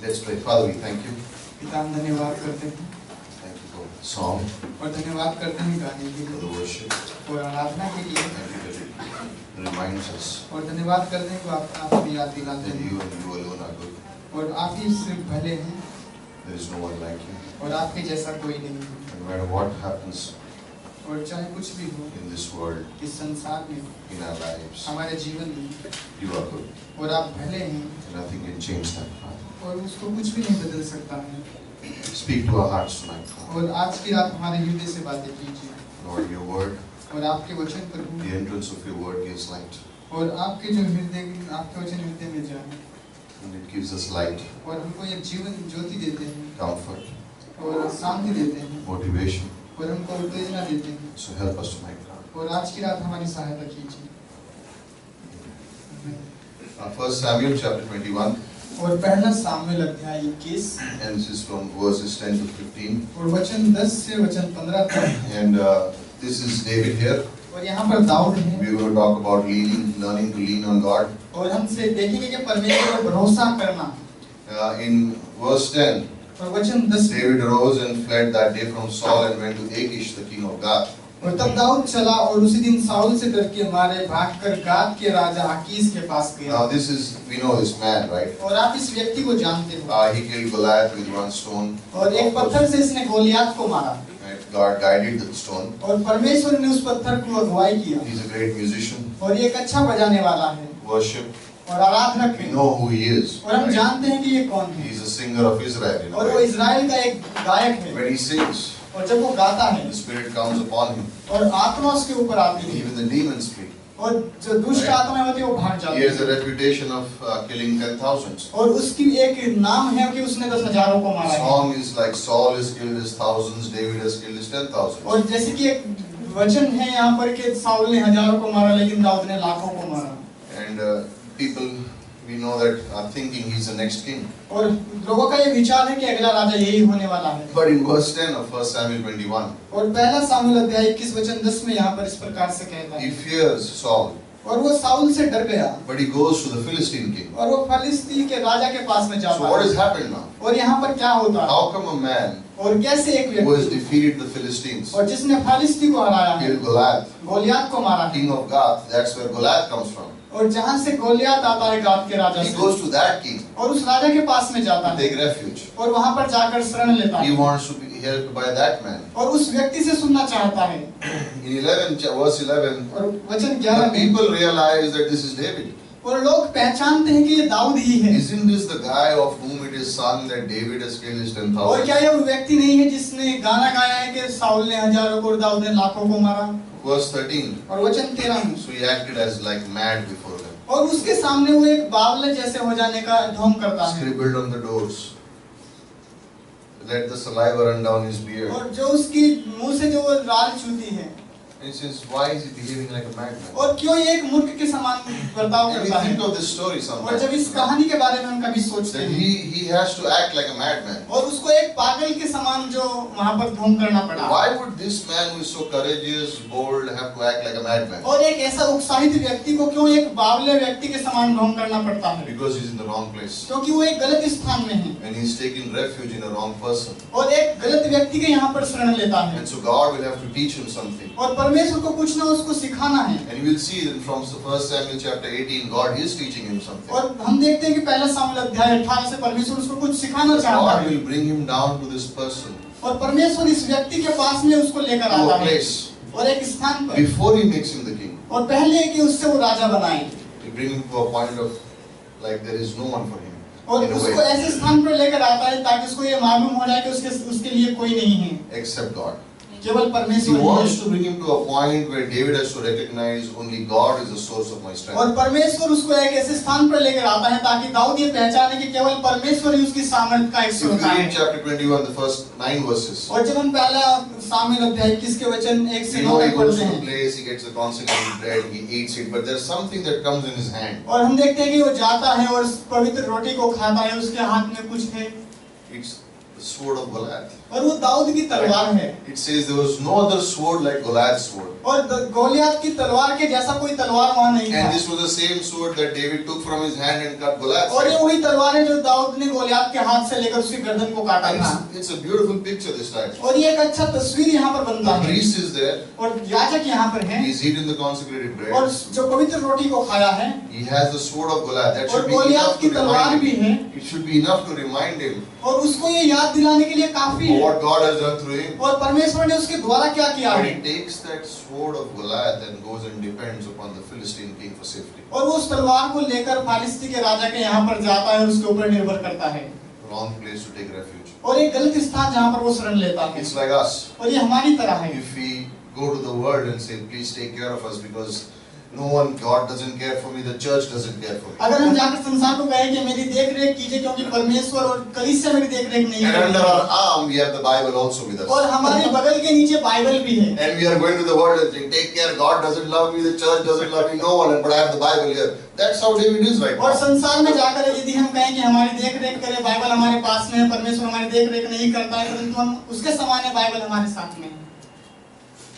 Let's pray. Father, we thank you. पिता हम धन्यवाद करते हैं Thank you for the song, और धन्यवाद करते हैं गाने के for लिए the worship. और आराधना के लिए Thank you that it reminds us और धन्यवाद करते हैं कि आप हमें याद दिलाते that हैं you and you alone are good. और आप ही सिर्फ भले हैं There is no one like you. और आपके जैसा कोई नहीं है And no matter what happens और चाहे कुछ भी हो in this world, इस संसार में in our lives, हमारे जीवन में you are good. और आप भले हैं And nothing can change that, Father. और उसको कुछ भी नहीं बदल सकता है Speak to our hearts tonight, Father. और आज की रात हमारे हृदय से बातें कीजिए Lord, your word, और आपके वचन प्रभु the entrance of your word gives light. और आपके जो हृदय आपके वचन हृदय में जाए And it gives us light, और हमको एक जीवन ज्योति देते हैं comfort, और शांति देते हैं motivation. और हमको उत्तेजना देते हैं So help us tonight, God. और आज की रात हमारी सहायता कीजिए 1 Samuel chapter 21, और पहला सामुएल अध्याय 21 and this is from verses 10 to 15. और वचन 10 से वचन 15 तक And this is David here. और यहाँ पर दाऊद है We're going to talk about learning to lean on God. और हमसे देखेंगे कि परमेश्वर पर भरोसा करना In verse 10, और वचन 10 David arose and fled that day from Saul and went to Achish, the king of Gath. और तब दाऊद चला और उसी दिन साउल से डर के मारे भागकर गाद के राजा आकीश के पास गया Now this is, we know this man, right? और आप इस व्यक्ति को जानते हो He killed Goliath with one stone. और एक पत्थर से इसने गोलियात को मारा Right? God guided the stone. और परमेश्वर ने उस पत्थर को अगुवाई किया He's a great musician. और ये एक अच्छा बजाने वाला है Worship. और आराधक We है know who he is. और हम Right? जानते हैं कि ये कौन है He's a singer of Israel. You know, और वो right? इजराइल का एक गायक है When he sings, और जब वो गाता है the Spirit comes upon him. और आत्मा उसके ऊपर आती है Even the demons flee. और जो दुष्ट आत्माएं होती है वो भाग He जाती has a है reputation of killing 10,000s. और उसकी एक नाम है कि उसने 10,000 को मारा है Song is like Saul has killed his thousands, David has killed his 10,000s. और जैसे कि एक वचन है यहाँ पर कि साउल ने हजारों को मारा लेकिन दाऊद ने लाखों को मारा And people, we know that are thinking he's the next king. और लोगों का ये विचार है कि अगला राजा यही होने वाला है But in verse 10 of 1 Samuel 21, और पहला सामुएल अध्याय 21 वचन 10 में यहाँ पर इस प्रकार से कहता he है fears Saul, और वो साउल से डर गया but he goes to the Philistine king. और वो फलिस्ती के राजा के पास में So जाता what has है happened now? और यहाँ पर क्या होता है How come a man और कैसे एक who has व्यक्ति defeated the Philistines, और जिसने फलिस्ती को हराया है killed Goliath, गोलियात को मारा है king of Gath, that's where Goliath comes from. और जहाँ से गोलियात आता है गाद के राजा He से goes to that king और उस राजा के पास में जाता to है take refuge. और वहाँ पर जाकर शरण लेता He है wants to be helped by that man. और उस व्यक्ति से सुनना चाहता है In 11, verse 11, और वचन the 11 में people realize that this is David. और लोग पहचानते हैं कि ये दाऊद ही है Isn't this the guy of whom it is sung that David has killed his और 10,000? क्या ये वो व्यक्ति नहीं है जिसने गाना गाया है कि साउल ने हजारों को और दाऊद ने लाखों को मारा Verse 13. और वचन 13 में So he acted as like mad before them. और उसके सामने वो एक बावले जैसे हो जाने का ढोंग करता है Scribbled on the doors. Let the saliva run down his beard. और जो उसकी मुंह से जो वो लाल चूती है And he says, why is he behaving like a madman? और क्यों ये एक मूर्ख के समान बर्ताव And we करता है think of this story और sometimes. जब इस कहानी के बारे में हम कभी सोचते That हैं he has to act like a madman. और उसको एक पागल के समान जो वहाँ पर ढोंग करना पड़ा Why would this man who is so courageous, bold, have to act like a madman? और एक ऐसा उत्साहित व्यक्ति को क्यों एक बावले व्यक्ति के समान ढोंग करना पड़ता है Because he's in the wrong place. क्योंकि वो एक गलत स्थान में है And he's taking refuge in a wrong person. और एक गलत व्यक्ति के यहाँ पर शरण लेता है And so God will have to teach him something. और परमेश्वर को कुछ ना उसको सिखाना है And you will see that from 1 Samuel chapter 18, God is teaching him something. और हम देखते हैं कि पहला सामुएल अध्याय 18 से परमेश्वर उसको कुछ सिखाना चाहता God है will bring him down to this person, और परमेश्वर इस व्यक्ति के पास में उसको लेकर to आता a है place, और एक स्थान पर before he makes him the king. और पहले कि उससे वो राजा बनाए He bring him to a point of like there is no one for him. और In a उसको way, ऐसे स्थान पर लेकर आता है ताकि उसको ये मालूम हो जाए कि उसके लिए कोई नहीं है except God. केवल He परमेश्वर ही wants है to bring him to a point where David has to recognize only God is the source of my और strength. परमेश्वर उसको एक ऐसे स्थान पर लेकर आता है ताकि दाऊद ये पहचाने कि केवल परमेश्वर ही उसकी सामर्थ्य का एक If you स्रोत है read chapter 21, the first 9 verses, और जब हम पहला सामुएल अध्याय 21 के वचन 1 से you 9 know he तक goes पढ़ते to the हैं place, he gets the consecrated bread, he eats it, but there's something that comes in his hand. और हम देखते हैं कि वो जाता है और पवित्र रोटी को खाता है उसके हाथ में कुछ है It's the sword of Goliath. और वो दाऊद की तलवार है। It says there was no other sword like Goliath's sword. और गोलियत की तलवार के जैसा कोई तलवार वहाँ नहीं And था। this was the same sword that David took from his hand and cut Goliath's और ये head. वही तलवार है जो दाऊद ने गोलियत के हाथ से लेकर उसकी गर्दन को काटा था। And it's a beautiful picture this time. और ये एक अच्छा तस्वीर यहाँ पर बनता The है। priest is there. और याजक यहाँ पर है। He's eating the consecrated bread. और जो पवित्र रोटी को खाया है। He has the sword of Goliath. That और should be गोलियत enough की to तलवार remind भी him. है। It should be enough to remind him और उसको ये याद दिलाने के लिए काफी of है। what God has done through him. और परमेश्वर ने उसके द्वारा क्या किया But है। he takes that sword of Goliath and goes and depends upon the Philistine king for safety. और वो उस तलवार को लेकर फालिस्ती के राजा के यहाँ पर जाता है और उसके ऊपर निर्भर करता है। Wrong place to take refuge. और एक गलत स्थान जहाँ पर वो शरण लेता है। It's like us. और ये हमारी तरह है। If we go to the world and say, please take care of us because no one, God doesn't care for me, the church doesn't care for me. अगर हम जाकर संसार को कहें कि मेरी देख रेख कीजिए क्योंकि परमेश्वर और कलीसिया मेरी देख रेख नहीं And under करती। our arm we have the Bible also with us. और हमारे बगल के नीचे बाइबल भी है। And we are going to the world and saying, take care, God doesn't love me, the church doesn't love me, no one, but I have the Bible here. That's how David is right और now. संसार में जाकर यदि हम कहें कि हमारी देख रेख करे, बाइबल हमारे पास में है, परमेश्वर हमारी देख रेख नहीं करता है, परंतु हम उसके समान है, बाइबल हमारे साथ में है।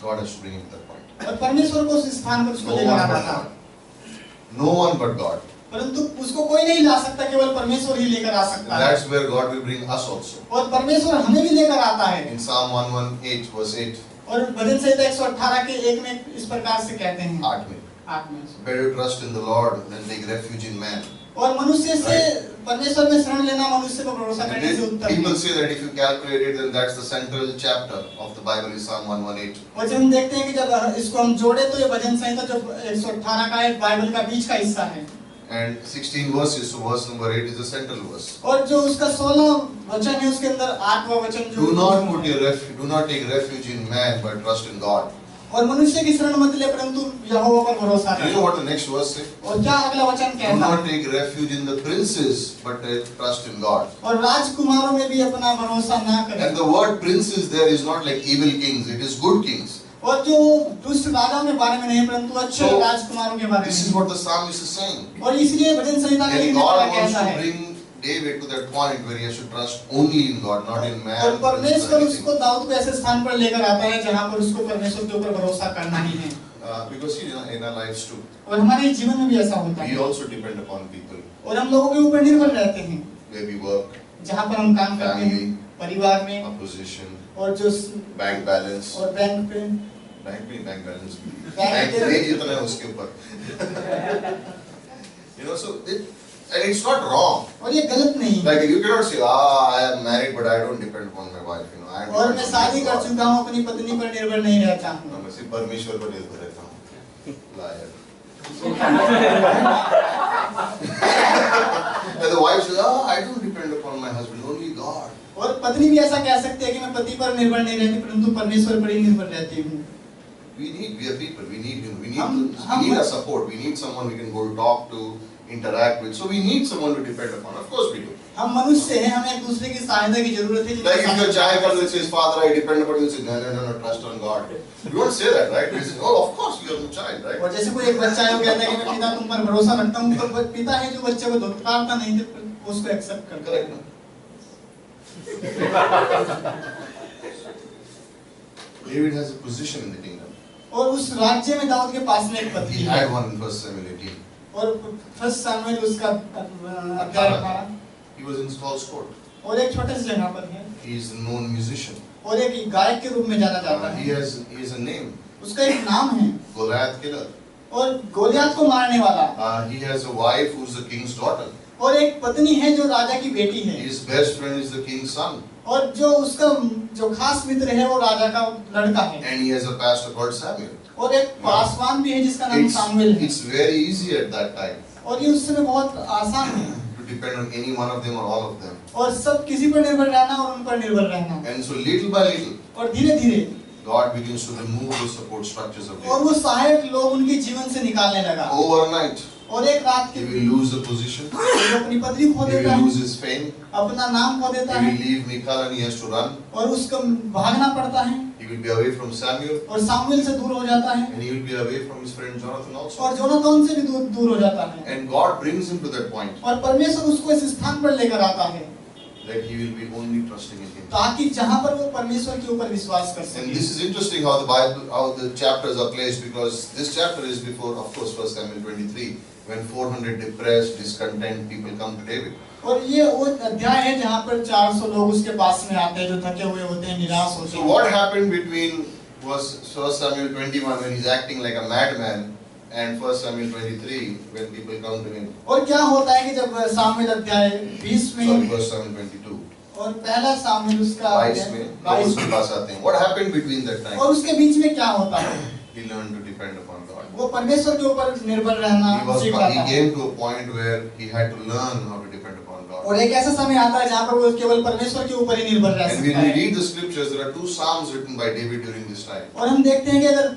God has to bring him to that point. और परमेश्वर को उस स्थान पर उसको No लेकर one आना but था। God. No one but God. परंतु उसको कोई नहीं ला सकता, केवल परमेश्वर ही लेकर आ And सकता है। that's where God will bring us also. और परमेश्वर हमें भी लेकर आता है। In Psalm 118 verse 8, और भजन संहिता 118 के 1 में इस प्रकार से कहते हैं। 8 में. 8 में। Better trust in the Lord than take refuge in man. और मनुष्य से परमेश्वर में शरण लेना मनुष्य पर भरोसा And करने से then उत्तम people है। say that if you calculate it, then that's the central chapter of the Bible is Psalm 118. और जब हम देखते हैं कि जब इसको हम जोड़े तो ये भजन संहिता जो 118 का है, बाइबल का बीच का हिस्सा है। And 16 verses, so verse number 8 is the central verse. और जो उसका 16 वचन है उसके अंदर 8वां वचन जो Do not take refuge in man, but trust in God. और मनुष्य की शरण मत ले परंतु यहोवा पर भरोसा Do you कर। know what the next verse says? और क्या अगला वचन Do कहता है? not take refuge in the princes, but trust in God. और राजकुमारों में भी अपना भरोसा ना करें। And the word princes there is not like evil kings, it is good kings. और जो दुष्ट राजाओं के बारे में नहीं परंतु अच्छे So, राजकुमारों के बारे This is में। what the psalmist is saying. और इसलिए भजन संहिता के And लिखने God वाला wants कहता to है। bring David to that point where he has to trust only in God, not in man. और परमेश्वर princes, उसको anything. दाऊद को ऐसे स्थान पर लेकर आता है जहाँ पर उसको परमेश्वर के ऊपर भरोसा करना ही है। Because in our lives too, और हमारे जीवन में भी ऐसा होता we है। also depend upon people और हम लोगों के ऊपर निर्भर रहते हैं where we work, जहाँ पर हम काम करते हैं, Family. परिवार में our position, और जो bank balance. और बैंक पे बैंक में बैंक बैलेंस बैंक बैंक के- नहीं जितना है उसके ऊपर you know, so and it's not wrong. और ये गलत नहीं है। Like you cannot say, I am married, but I don't depend upon my wife. You know, I और depend मैं on शादी कर God. चुका हूँ, अपनी पत्नी पर निर्भर नहीं रहता हूँ। मैं सिर्फ परमेश्वर पर निर्भर रहता हूँ. Liar. And the wife says, I don't depend upon my husband, only God. और पत्नी भी ऐसा कह सकती है कि मैं पति पर निर्भर नहीं रहती परंतु परमेश्वर पर ही निर्भर रहती हूँ। We are people. We need him. We need हम- a support. We need someone we can go talk to, interact with. So we need someone to depend upon. Of course we do. हम मनुष्य हैं, हमें एक दूसरे की सहायता की जरूरत है। Like if your child comes and says, Father, I depend upon you, you say, no, trust on God. You don't say that, right? You say, oh, of course, you are the child, right? और जैसे कोई एक बच्चा है वो कहता है कि मैं पिता तुम पर भरोसा रखता हूँ, तो पिता है जो बच्चे को धुतकारता नहीं तो उसको एक्सेप्ट करता है। Correct, no? David has a position in the kingdom. और उस राज्य में दाऊद के पास में एक पत्नी He है। had one in 1 Samuel 18. और फर्स्ट सामुएल उसका अध्याय 18 He was in Saul's court. और एक छोटे से जगह पर है He is a known musician. और एक गायक के रूप में जाना जाता He है। has a name, उसका एक नाम है Goliath killer. और गोलियत को मारने वाला। He has a wife who's the king's daughter. और एक पत्नी है जो राजा की बेटी है। His best friend is the king's son. और जो उसका जो खास मित्र है वो राजा का लड़का है। And he has a pastor called Samuel. और एक पासवान भी है जिसका नाम सामुएल है। It's very easy at that time और ये उस समय बहुत आसान है to depend on any one of them or all of them. और सब किसी पर निर्भर रहना और उन पर निर्भर रहना। And so little by little, और धीरे धीरे God begins to remove the support structures of और David. वो सहायक लोग उनके जीवन से निकालने लगा। Overnight, और एक रात he के will lose the position. वो अपनी पत्नी खो He देता will है, lose his fame. अपना नाम खो देता He है will leave Michal and he has to run. और उसको भागना पड़ता है He will be away from Samuel और सामुएल से दूर हो जाता है and he will be away from his friend Jonathan also. और जोनाथन से भी दूर हो जाता है। And God brings him to that point. और परमेश्वर उसको इस स्थान पर लेकर आता है that he will be only trusting in him. ताकि जहाँ पर वो परमेश्वर के ऊपर विश्वास कर And सके। this is interesting how the Bible, how the chapters are placed, because this chapter is before, of course, 1 Samuel 23, when 400 depressed, discontent people come to David. और ये वो अध्याय है जहाँ पर 400 लोग उसके पास में आते हैं जो थके हुए होते हैं, निराश होते So हैं। what happened between 1 Samuel 21 when he's acting like a madman and 1 Samuel 23 when people come to him? और क्या होता है कि जब सामुएल अध्याय 20 Sorry, में 1 Samuel 22. और पहला सामुएल उसका 22 में लोग उसके पास आते हैं. What happened between that time? और उसके बीच में क्या होता है? He learned to depend upon God. वो परमेश्वर के ऊपर निर्भर रहना सीख जाता He है। came to a point where he had to learn how to depend upon God. और एक ऐसा समय आता है जहाँ पर वो केवल परमेश्वर के ऊपर ही निर्भर रह And सकता when we है। read the scriptures, there are 2 psalms written by David during this time. और हम देखते हैं कि अगर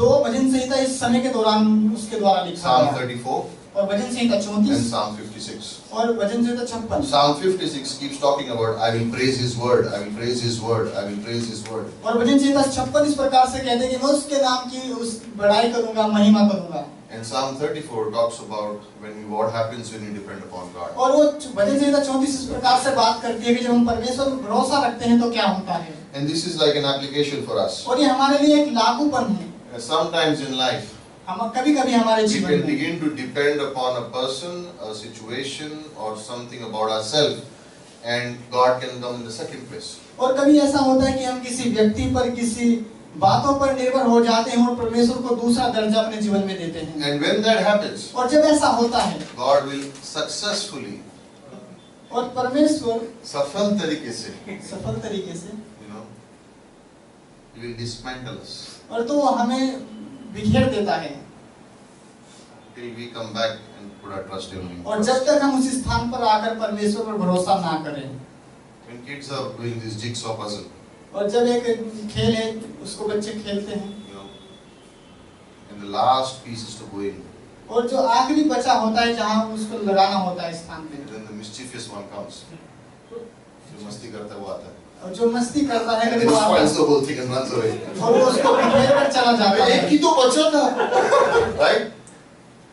2 भजन संहिता इस समय के दौरान उसके द्वारा लिखा Psalm गया 34 और भजन संहिता and 34 Psalm 56. और भजन संहिता 56। Psalm 56 keeps talking about, I will praise His word, I will praise His word, I will praise His word. और भजन संहिता 56 इस प्रकार से कहते हैं कि मैं उसके नाम की उस बड़ाई करूंगा, महिमा करूंगा। And Psalm 34 talks about what happens when you depend upon God. और वो भजन संहिता 34 इस प्रकार से बात करती है कि जब हम परमेश्वर पर भरोसा रखते हैं तो क्या होता है। And this is like an application for us. और ये हमारे लिए एक लागूपन है। Sometimes in life, हम कभी-कभी हमारे we जीवन can में begin to depend upon a person, a situation, or something about ourselves, and God can come in the second place. और कभी ऐसा होता है कि हम किसी व्यक्ति पर, किसी बातों पर निर्भर हो जाते हैं और परमेश्वर को दूसरा दर्जा अपने जीवन में देते हैं। And when that happens, और जब ऐसा होता है God will successfully, और परमेश्वर सफल तरीके से, सफल तरीके से, He will dismantle us और तो वो हमें बिखेर देता है till we come back and put our trust in Him. और जब तक हम उस स्थान पर आकर परमेश्वर पर भरोसा ना करें। When kids are doing this jigsaw puzzle, और जब एक खेल है उसको बच्चे खेलते हैं and the last piece is to go in, और जो आखिरी बचा होता है जहाँ उसको लगाना होता है स्थान पे, and then the mischievous one comes. जो मस्ती करता है वो आता है. और जो मस्ती करता है And अगर then वो आता spoils है the whole thing and runs away. और वो उसको बिखेर कर चला जाता है। एक ही तो बचा था, right?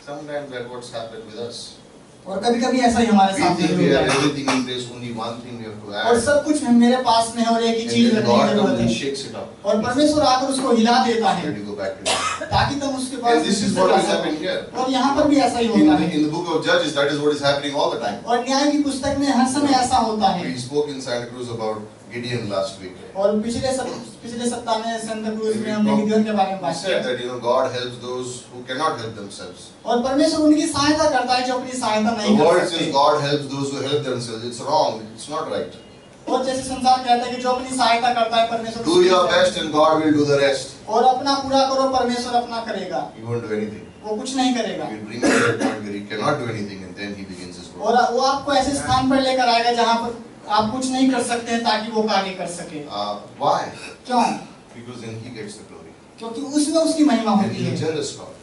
Sometimes that's what's happened with us. और कभी-कभी ऐसा ही हमारे We साथ think भी we होता have है everything in place, only one thing we have to और add. सब कुछ मेरे पास में है और एक ही And चीज then रखने God की comes जरूरत and है shakes it up. और परमेश्वर आकर उसको हिला देता है Let you go back to it. ताकि तुम उसके पास And this is what will happen here. और यहाँ पर भी ऐसा ही In होता the, है in the book of Judges, that is what is happening all the time. और न्याय की पुस्तक में हर समय ऐसा होता है। We spoke in Santa Cruz about Gideon last week. और पिछले सप्ताह में सेंटा क्रूज में हमने गिदियोन के बारे में We बात said की that God helps those who cannot help themselves. और परमेश्वर उनकी सहायता करता है जो अपनी सहायता The नहीं कर word सकते। says God helps those who help themselves. It's wrong. It's not right. और जैसे संसार कहता है कि जो अपनी सहायता करता है परमेश्वर Do your best and God will do the rest. और अपना पूरा करो, परमेश्वर अपना करेगा, He won't do anything. वो कुछ नहीं करेगा। He will bring you to a point where He cannot do anything, and then He begins His work. और वो आपको ऐसे स्थान पर लेकर आएगा जहाँ पर आप कुछ नहीं कर सकते हैं ताकि वो कार्य कर सके। Why? क्यों? Because then He gets the glory. क्योंकि उसमें उसकी महिमा And होती He is a है, jealous God.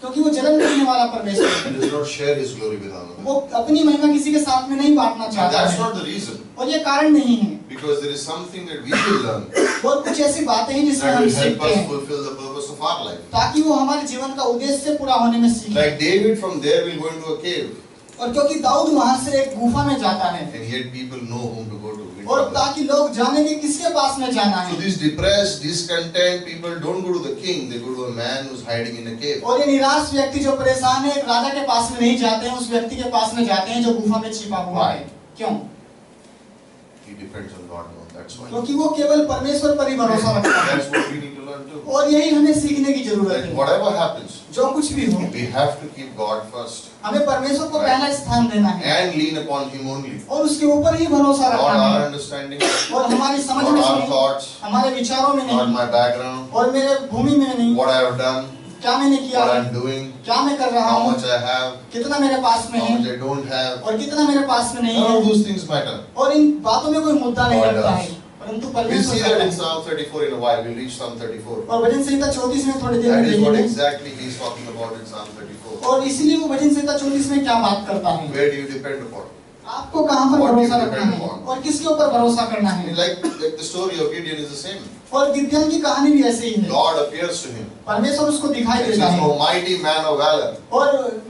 क्योंकि वो जलन करने वाला परमेश्वर He है। does not share His glory with others. वो अपनी महिमा किसी के साथ में नहीं बांटना And चाहता that's है not the reason. और ये कारण नहीं है। Because there is something that we will learn और कुछ ऐसी बातें हैं जिसमें that हम will help सीखते us हैं fulfill the purpose of our life. ताकि वो हमारे जीवन का उद्देश्य पूरा होने में सीखे। Like David, from there will go into a cave, और क्योंकि दाऊद वहां से एक गुफा में जाता है and yet people know whom to go to. और ताकि लोग जाने कि किसके पास में जाना So है। these depressed, discontent people don't go to the king; they go to a man who's hiding in a cave. और ये निराश व्यक्ति जो परेशान है एक राजा के पास में नहीं जाते हैं, उस व्यक्ति के पास में जाते हैं जो गुफा में छिपा हुआ है। क्यों? He depends on God alone. That's why. क्योंकि वो केवल परमेश्वर पर ही भरोसा रखता है। That's what we need to learn too. और यही हमें सीखने की जरूरत That है। whatever happens, जो कुछ भी हो we have to keep God first हमें परमेश्वर को पहला स्थान देना है and lean upon Him only. और उसके ऊपर ही भरोसा Not रखना our है understanding, और हमारी समझ में not our नहीं, thoughts, हमारे विचारों में not नहीं my background, और मेरे भूमि में नहीं, what I have done, क्या मैंने किया what है, I'm doing, क्या मैं कर रहा how हूँ, much I have, कितना मेरे पास में how है much I don't have. और कितना मेरे पास में नहीं None of है those things matter. और इन बातों में कोई मुद्दा नहीं God रखता does. है, परंतु We'll परमेश्वर see करता that in है। Psalm 34 in a while. We'll reach Psalm 34. और भजन संहिता 34 में थोड़ी देर में That is what देखेंगे exactly he's talking about in Psalm 34. और इसीलिए वो भजन संहिता 34 में क्या बात करता है, Where do you depend upon? आपको कहाँ पर What do you भरोसा रखना depend है upon? और किसके ऊपर भरोसा करना I mean, है। like the story of Gideon is the same. और गिदयोन की कहानी भी ऐसी ही है, God appears to him. परमेश्वर उसको दिखाई He देता says, है "O mighty man of valor, और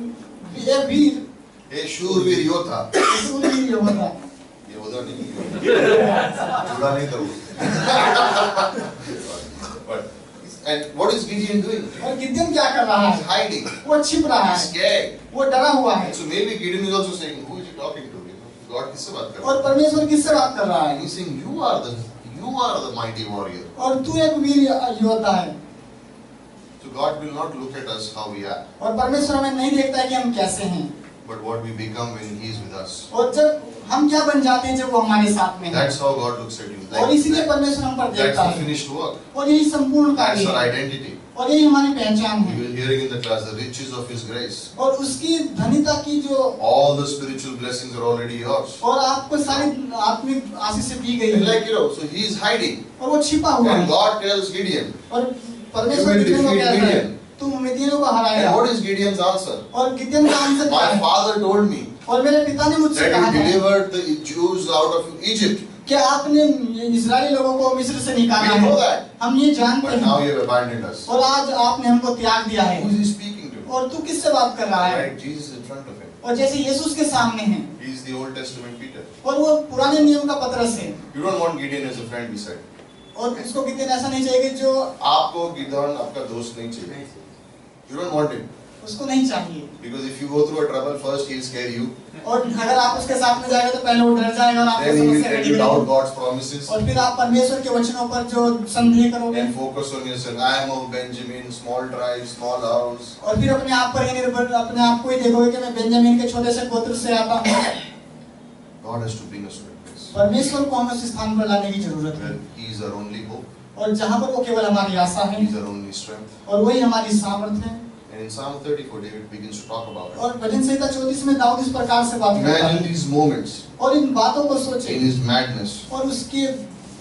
ये वीर हे शूरवीर योद्धा." शूरवीर योद्धा, ये खुदा नहीं जुड़ा नहीं करूँ। But and what is Gideon doing? और गिदेन क्या कर रहा He's है? hiding. वो छिप रहा He's है, scared. वो डरा हुआ है। So maybe Gideon is also saying, who is he talking to? You know, God किससे बात कर रहा और है? परमेश्वर किससे बात कर रहा And है? he's saying, you are the mighty warrior. और तू एक वीर योद्धा है। So God will not look at us how we are, और परमेश्वर हमें नहीं देखता है कि हम कैसे हैं, but what we become when He is with us. और जब हम क्या बन जाते हैं जब वो हमारे साथ में है। That's how God looks at you. और इसीलिए परमेश्वर हम पर That's देखता the है। finished work. और यही संपूर्ण That's कार्य our है, identity. और यही हमारी पहचान We है। were hearing in the class the riches of His grace. और उसकी धनिता की जो All the spiritual blessings are already yours. और आपको सारी आत्मिक आशीष से दी गई And है, like so He is hiding. और वो छिपा हुआ And है। God tells Gideon. और परमेश्वर You will गिदेन को defeat कहता है, Midian. तुम मिदियनों को हराएगा। And what is Gideon's answer? और गिदेन का आंसर क्या My है? father told me और मेरे पिता ने मुझसे that कहा you था delivered the Jews out of Egypt. कि आपने इस्राएली लोगों को मिस्र से निकाला We know है। that. हम ये जानते But now हैं, you have abandoned us. और आज आपने हमको त्याग दिया है। Who is He speaking to? और तू किससे बात कर रहा है? Right, Jesus in front of him. और जैसे यीशु उसके सामने है, He is the Old Testament Peter. और वो पुराने नियम का पतरस है। You don't want Gideon as a friend, he said. और इसको गिदेन ऐसा नहीं चाहिए कि जो आपको गिदोन आपका दोस्त नहीं चाहिए. You don't want him. उसको नहीं चाहिए। Because if you go through a trouble, first he'll scare you. और अगर आप उसके साथ में जाएंगे तो पहले वो डर जाएगा और आपको Then he will समस्या tell you करेगी। doubt God's promises. और फिर आप परमेश्वर के वचनों पर जो संदेह करोगे, And focus on yourself. I am of Benjamin, small tribe, small house. और फिर अपने आप पर ही निर्भर अपने आप को ही देखोगे कि मैं बेंजामिन के छोटे से गोत्र से आता हूँ। God has to bring us to a place परमेश्वर को हमें उस स्थान पर लाने की जरूरत है, where He is our only hope, और जहाँ पर वो केवल हमारी आशा है He is our only strength. और वही हमारी सामर्थ्य है। And in Psalm 34, David begins to talk about it. और भजन संहिता 34 में दाऊद इस प्रकार से बात करता Imagine है, these moments और इन बातों को in सोचे, his madness, और उसके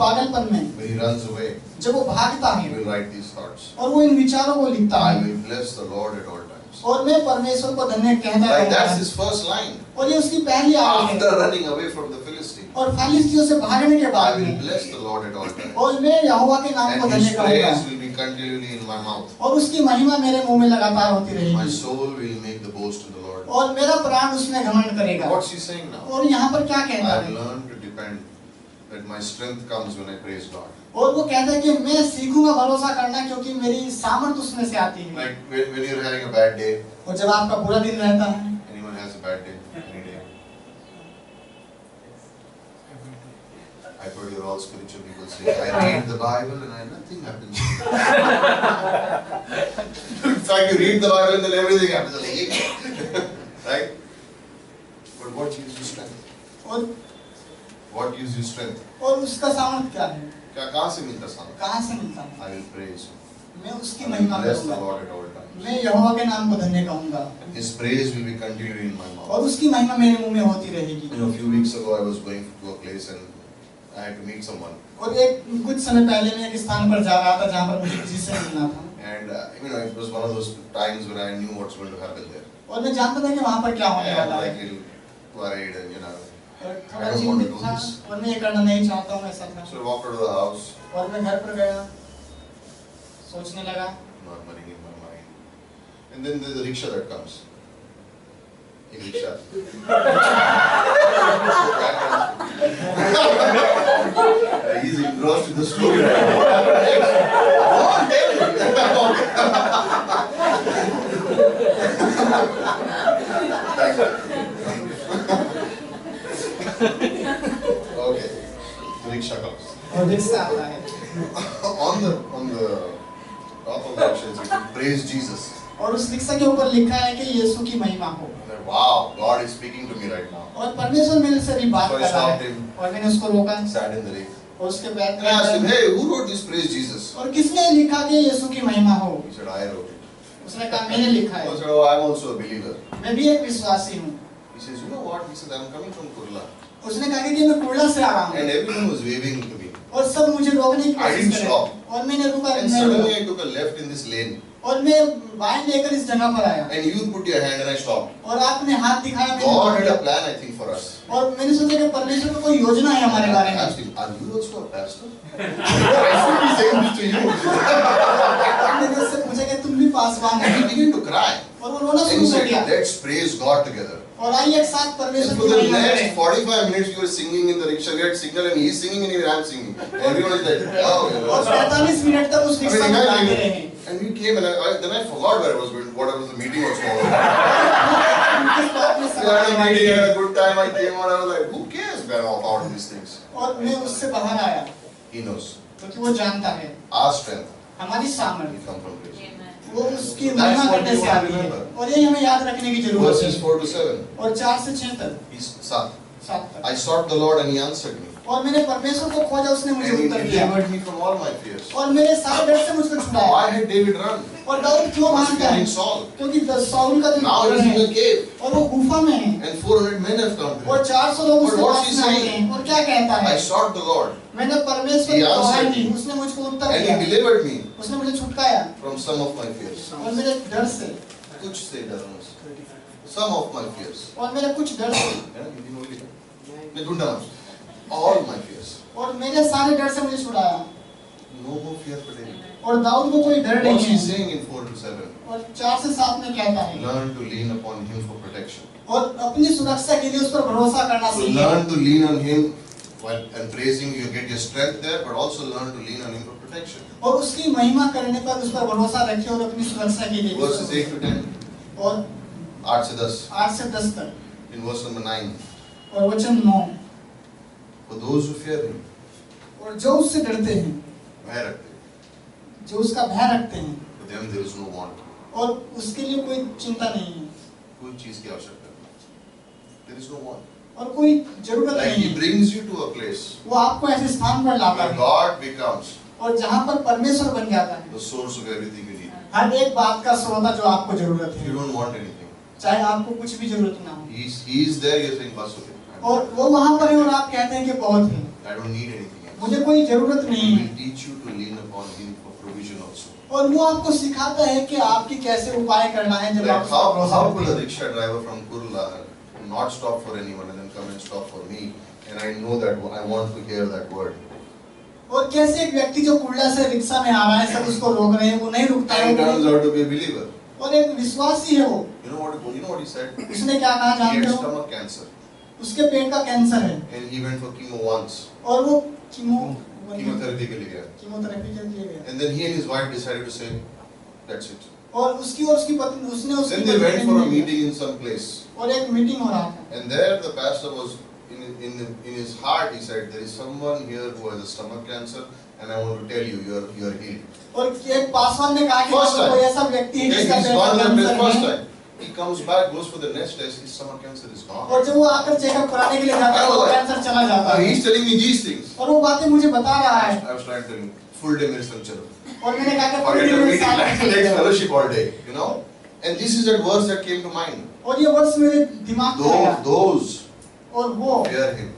पागलपन में when he runs away, जब वो भागता he है will write these thoughts. और वो इन विचारों को लिखता I है, will bless the Lord at all times. और मैं परमेश्वर को धन्य कहता Like that's रहूंगा। his first line. और ये उसकी पहली आवाज After है, running away from the Philistine, और फिलिस्तियों से भागने के I बाद will में, bless the Lord at all times. और मैं यहोवा के नाम को And धन्य his कहूंगा, praise will be continually in my mouth. और उसकी महिमा मेरे मुंह में लगातार होती My रहेगी, soul will make the boast in the Lord. और मेरा प्राण उसमें घमंड करेगा। What's he saying now? और यहाँ पर क्या कहना I have है? learned to depend that my strength comes when I praise God. और वो कहता है कि मैं सीखूंगा भरोसा करना, क्योंकि मेरी सामर्थ उसमें से आती है। Like when you're having a bad day, और jab आपका बुरा दिन रहता है, anyone has a bad day, any day. I thought you're all spiritual people say, I read the Bible and nothing happens. In fact, you read the Bible and then everything happens. Like, right? But what gives you strength? और What gives you strength? और उसका सामर्थ क्या है? क्या कहाँ से मिलता सामर्थ? कहाँ से मिलता है? I will praise. मैं उसकी I will महिमा bless the करूंगा, Lord at all times. मैं यहोवा के नाम को धन्य कहूंगा, His praise will be continually in my mouth. और उसकी महिमा मेरे मुंह में होती रहेगी। You know, a few weeks ago I was going to a place and I had to meet someone. और एक कुछ समय पहले मैं एक स्थान पर जा रहा था जहाँ पर मुझे किसी से मिलना था, And you know, it was one of those times when I knew what's going to happen there. और मैं जानता था कि वहाँ पर क्या होने And वाला like है, little worried and you know. और I थोड़ा don't want to चिंतित do था, this. और मैं ये करना नहीं चाहता हूँ, ऐसा था। So I walked out of the house, और मैं घर पर गया, सोचने लगा, murmuring in my mind. And then there's a rickshaw that comes. A rickshaw. He's engrossed in the story. What happened next? Go on, tell me. Okay. The rickshaw comes. और rickshaw आता है, on the top of the rickshaw is written, praise Jesus. और उस rickshaw के ऊपर लिखा है कि यीशु की महिमा हो। I'm like, wow, God is speaking to me right now. और परमेश्वर मेरे से भी बात So I कर रहा stopped है, him. और मैंने उसको रोका, Sat in the ring. और उसके bag And I asked him, में, hey, who wrote this praise Jesus? और किसने लिखा कि यीशु की महिमा हो? He said, I wrote it. उसने कहा मैंने लिखा I है, said, oh, I'm also a believer. मैं भी एक विश्वासी हूँ। He says, you know what? He said, I'm coming from Kurla. उसने कहा कि मैं कुर्ला से आ रहा हूँ, And everyone was waving to me. और सब मुझे रोकने की I didn't कोशिश कर रहे stop. थे, और मैंने रुका And नहीं, suddenly I took a left in this lane. और मैं बाएं लेकर इस जगह पर आया, And you put your hand and I stopped. और आपने हाथ दिखाया, मैंने God had रोका। a plan, I think, for us. और मैंने सोचा कि परमेश्वर को कोई योजना है हमारे बारे I में। asked him, are you also a pastor? I should be saying this to you. मैंने उससे पूछा कि तुम भी पासवान And he हो? began to cry. और वो रोना And he शुरू कर said, दिया let's praise God together. और आइए एक साथ And परमेश्वर for की the महिमा next करें 45 minutes, you were singing in the rickshaw, get signal, and he's singing, and even I'm singing. Everyone is like, wow. और 45 मिनट तक उस I mean, रिक्शा में गाते imagine, रहे and we came, and then I forgot where I was going, what was the meeting was for. उनके stop में We सवार had a हुआ। meeting, had a good time, I came out, I was like, who cares man, about these things? और मैं उससे बाहर आया He knows. क्योंकि वो जानता है Our strength, हमारी सामर्थ्य we come from grace. वो उसकी That's महिमा what करने we से want to आती है remember. और ये हमें याद रखने की जरूरत Verses है 4 to 7. और 4 से 6 तक He's son. 7 तक I sought the Lord and he answered me. और मैंने परमेश्वर को खोजा उसने मुझे And he उत्तर दिया delivered me from all my fears. और मेरे सारे डर से मुझको छुड़ाया Why had David run? और दाऊद क्यों He was भागता है carrying Saul. क्योंकि साउल का जो Now डर he's in है a cave और वो गुफा में है and 400 men have come to और him. 400 लोग But उसके what's पास he में आते saying? हैं और क्या कहता है I sought the Lord मैंने परमेश्वर He की दुहाई answered दी me. उसने मुझको उत्तर and दिया he delivered me उसने मुझे छुटकाया from some of my fears. और मेरे डर से कुछ से डर मुझसे. Some of my fears. और मेरे कुछ डर से है ना? हिंदी में बोलिए. मैं ढूंढा हूँ. All my fears. और मेरे सारे डर से मुझे छुड़ाया No more fear for David. और दाऊद को कोई डर What's नहीं he है saying in 4 to 7? और 4 से 7 में कहता है Learn to lean upon him for protection. और अपनी सुरक्षा के लिए उस पर भरोसा करना So सीखें learn to lean on him while and praising you get your strength there, but also learn to lean on him for protection. और उसकी महिमा करने पर उस पर भरोसा रखें और अपनी सुरक्षा के लिए Verses 8 to 10. और 8 से 10. 8 से 10 तक In verse number 9. और वचन 9 For those who fear him, और जो उससे डरते हैं भय रखते हैं. जो उसका भय रखते हैं For them there is no want. और उसके लिए कोई चिंता नहीं है कोई चीज की आवश्यकता नहीं. There is no want. और कोई जरूरत Like नहीं he है brings you to a place वो आपको ऐसे स्थान पर लाता where है God becomes और जहाँ पर परमेश्वर बन जाता है the source of everything you need. हर एक बात का स्रोत है जो आपको जरूरत If you है don't want anything, चाहे आपको कुछ भी जरूरत ना हो he is there. You're saying, "Bas, okay. और वो वहाँ पर है और आप कहते हैं कि बहुत है I don't need anything else." मुझे कोई जरूरत नहीं He है will teach you to lean upon him for provision also. और वो आपको सिखाता है कि आपकी कैसे उपाय करना है जब आप Like उस पर भरोसा how करते could a हैं। rickshaw driver from Kurla not stop for anyone and then come and stop for me? And I know that I want to hear that word. और कैसे एक व्यक्ति जो कुर्ला से रिक्शा में आ रहा है सब उसको रोक रहे हैं वो नहीं रुकता And he turns है out to be a believer. और एक विश्वासी है वो You know what he said? उसने क्या कहा He जानते had हो stomach cancer उसके पेट का कैंसर है and he went for chemo once. और वो Chemotherapy के लिए गया. कीमोथेरेपी के लिए गया And then he and his wife decided to say, "That's it." और उसकी पत्नी उसने उसकी Then they पत्नी went for a ने- meeting in some place. और एक मीटिंग हो रहा था And there the pastor was in his heart. He said, "There is someone here who has a stomach cancer, and I want to tell you, you are healed." और एक पासवान ने कहा कि First time. कोई ऐसा व्यक्ति है Okay, जिसका he's पेट का gone there कैंसर first है time. He comes back, goes for the next test. His stomach cancer is gone. और जब वो आकर चेकअप कराने के लिए जाता है तो कैंसर चला जाता Now है he's telling me these things. और वो बातें मुझे बता रहा है I was trying to tell him, full day मेरे संग चलो. और मैंने कहा कि Forget पूरी the मेरे meeting, साथ let's fellowship all day. You know. And this is that verse that came to mind. और ये वर्ष मेरे दिमाग में आया Those और वो fear him.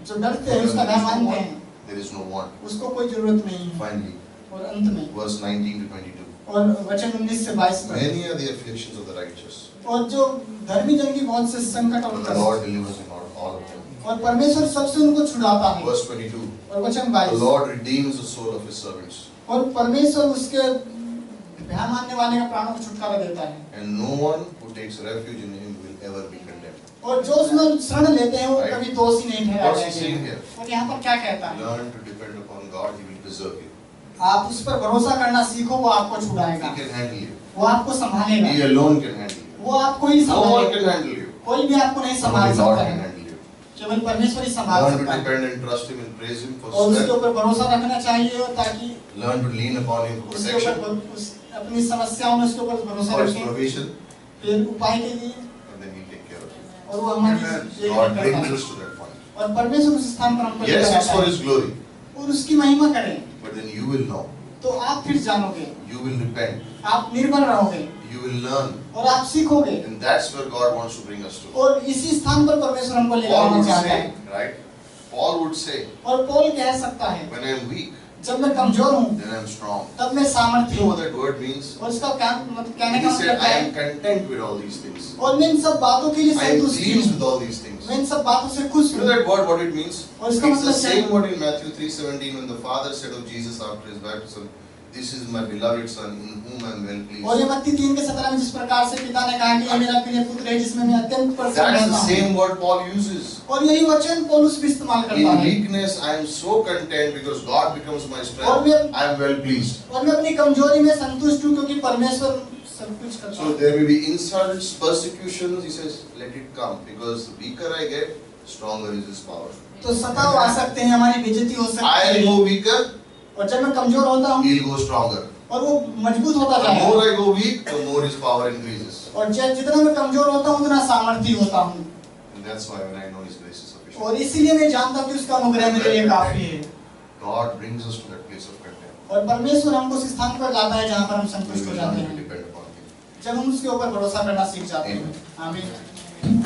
जो डरते हैं उसका भय मानते हैं There is no want. उसको कोई जरूरत नहीं है Finally, और अंत में verse 19 to 22. और वचन 19 से 22 में Many are the afflictions of the righteous, और जो धर्मी जन की बहुत से संकट और but the कष्ट Lord delivers in all of them. और परमेश्वर सबसे उनको छुड़ाता है Verse 22. और वचन The 22 Lord redeems the soul of his servants, और परमेश्वर उसके भय मानने वाले का प्राणों को छुटकारा देता है and no one who takes refuge in him will ever be condemned. और जो उसमें शरण लेते हैं वो Right. कभी दोषी नहीं ठहराए What's he जाएंगे saying here? और यहाँ पर क्या कहता है Learn to depend upon God, he will preserve you. आप उस पर भरोसा करना सीखो वो आपको छुड़ाएगा He can handle you. वो आपको संभालेगा He alone can handle you. वो आपको ही No one संभालेगा can handle you. कोई भी आपको नहीं संभाल Only Lord सकता can है handle you. केवल परमेश्वर ही संभाल Learn to सकता है depend and trust him and praise him for और उसके strength. ऊपर भरोसा रखना चाहिए ताकि Learn to lean upon him for उसके protection, ऊपर अपनी समस्याओं में उसके ऊपर भरोसा for his रखें provision, फिर उपाय के लिए and then he'll take care of you. और वो हमारी God देखभाल brings करता है us to that point. और परमेश्वर उस स्थान पर हमको Yes, लेकर it's आता for है his glory, और उसकी महिमा करें but then you will know. तो आप फिर जानोगे You will repent. आप निर्भर रहोगे You will learn. और आप सीखोगे And that's where God wants to bring us to. और इसी स्थान पर परमेश्वर हमको ले Paul जाना would चाहता say, है right? Paul would say, और पौल कह सकता है when I am weak, जब मैं कमजोर हूँ then I am strong. तब मैं सामर्थ्य You know हूँ what that word means? और इसका क्या मतलब कहने He का said, मतलब I क्या am है content with all these things. और मैं इन सब बातों के लिए I am संतुष्ट pleased with हूँ all these things. मैं इन सब बातों से खुश You know हूँ that word, what it means? और इसका It's the मतलब क्या है? same word in Matthew 3:17 when the Father said of Jesus after his baptism, this is my beloved son in whom I am well और pleased. ये मत्ती 3:17 में जिस प्रकार से पिता ने कहा कि ये मेरा प्रिय पुत्र है जिसमें मैं अत्यंत प्रसन्न That's रहता the हूँ। same word Paul uses. और यही वचन पौलुस भी इस्तेमाल करता In है। weakness, I am so content because God becomes my और strength. मैं- I am well pleased. और मैं अपनी कमजोरी में संतुष्ट हूँ क्योंकि परमेश्वर सब कुछ करता So है। there will be insults, persecutions. He says, let it come because the weaker I get, stronger is His power. तो सताव आ सकते हैं, हमारी बेइज्जती हो सकती I'll है, go weaker, और जब मैं कमजोर होता हूँ He'll go stronger. और वो मजबूत होता The more जाएगा, I go weak, the more His power increases. और जितना मैं कमजोर होता हूँ उतना सामर्थ्य होता हूँ। And that's why when I know His grace is sufficient, और इसीलिए मैं जानता हूँ कि उसका अनुग्रह मेरे लिए काफी है। God brings us to that place of content. और परमेश्वर हमको उस स्थान पर लाता है जहाँ पर हम We संतुष्ट हो will जाते learn to हैं, depend upon Him. जब हम उसके ऊपर भरोसा करना सीख जाते हैं। आमीन।